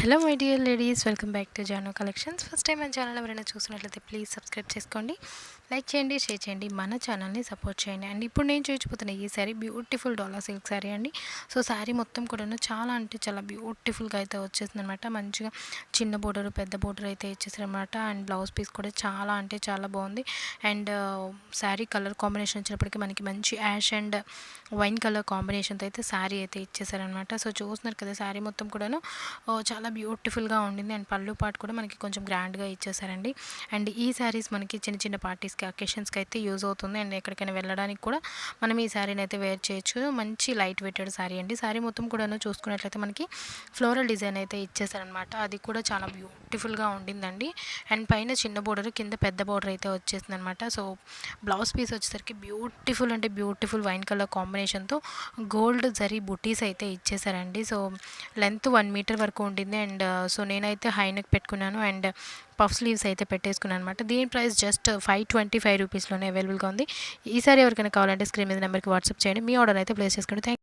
Hello my dear ladies, welcome back to Jaano collections. First time మన channel ఎవరైనా చూసినట్లయితే please subscribe చేసుకోండి, like చేయండి, షేర్ చేయండి, మన ఛానల్ని సపోర్ట్ చేయండి. అండ్ ఇప్పుడు నేను చూపించబోతున్న ఈ శారీ బ్యూటిఫుల్ డోలా సిల్క్ శారీ అండి. సో శారీ మొత్తం కూడా చాలా అంటే చాలా బ్యూటిఫుల్గా అయితే వచ్చేసింది అనమాట. మంచిగా చిన్న బోర్డర్ పెద్ద బోర్డర్ అయితే ఇచ్చేసారనమాట. అండ్ బ్లౌజ్ పీస్ కూడా చాలా అంటే చాలా బాగుంది. అండ్ శారీ కలర్ కాంబినేషన్ వచ్చినప్పటికీ మనకి మంచి యాష్ అండ్ వైన్ కలర్ కాంబినేషన్తో అయితే శారీ అయితే ఇచ్చేసారనమాట. సో చూస్తున్నారు కదా, శారీ మొత్తం కూడాను చాలా బ్యూటిఫుల్గా ఉండింది. అండ్ పళ్ళు పాటు కూడా మనకి కొంచెం గ్రాండ్గా ఇచ్చేసారండి. అండ్ ఈ శారీస్ మనకి చిన్న చిన్న పార్టీస్కి అకేషన్స్కి అయితే యూజ్ అవుతుంది. అండ్ ఎక్కడికైనా వెళ్ళడానికి కూడా మనం ఈ శారీని అయితే వేర్ చేయొచ్చు. మంచి లైట్ వెయిటెడ్ శారీ అండి. శారీ మొత్తం కూడాను చూసుకున్నట్లయితే మనకి ఫ్లోరల్ డిజైన్ అయితే ఇచ్చేసారనమాట. అది కూడా చాలా బ్యూటిఫుల్గా ఉండిందండి. అండ్ పైన చిన్న బోర్డర్, కింద పెద్ద బోర్డర్ అయితే వచ్చేసింది అనమాట. సో బ్లౌజ్ పీస్ వచ్చేసరికి బ్యూటిఫుల్ అంటే బ్యూటిఫుల్ వైన్ కలర్ కాంబినేషన్తో గోల్డ్ జరీ బుటీస్ అయితే ఇచ్చేసారండి. సో లెంత్ 1 మీటర్ వరకు ఉండింది. అండ్ సో నేనైతే హై నెక్ పెట్టుకున్నాను అండ్ పఫ్ స్లీవ్స్ అయితే పెట్టేసుకున్నాను అనమాట. దీని ప్రైస్ జస్ట్ 525 రూపీస్లోనే అవైలబుల్గా ఉంది. ఈసారి ఎవరికైనా కావాలంటే స్క్రీన్ మీద నెంబర్కి వాట్సాప్ చేయండి, మీ ఆర్డర్ అయితే ప్లేస్ చేసుకోండి. థ్యాంక్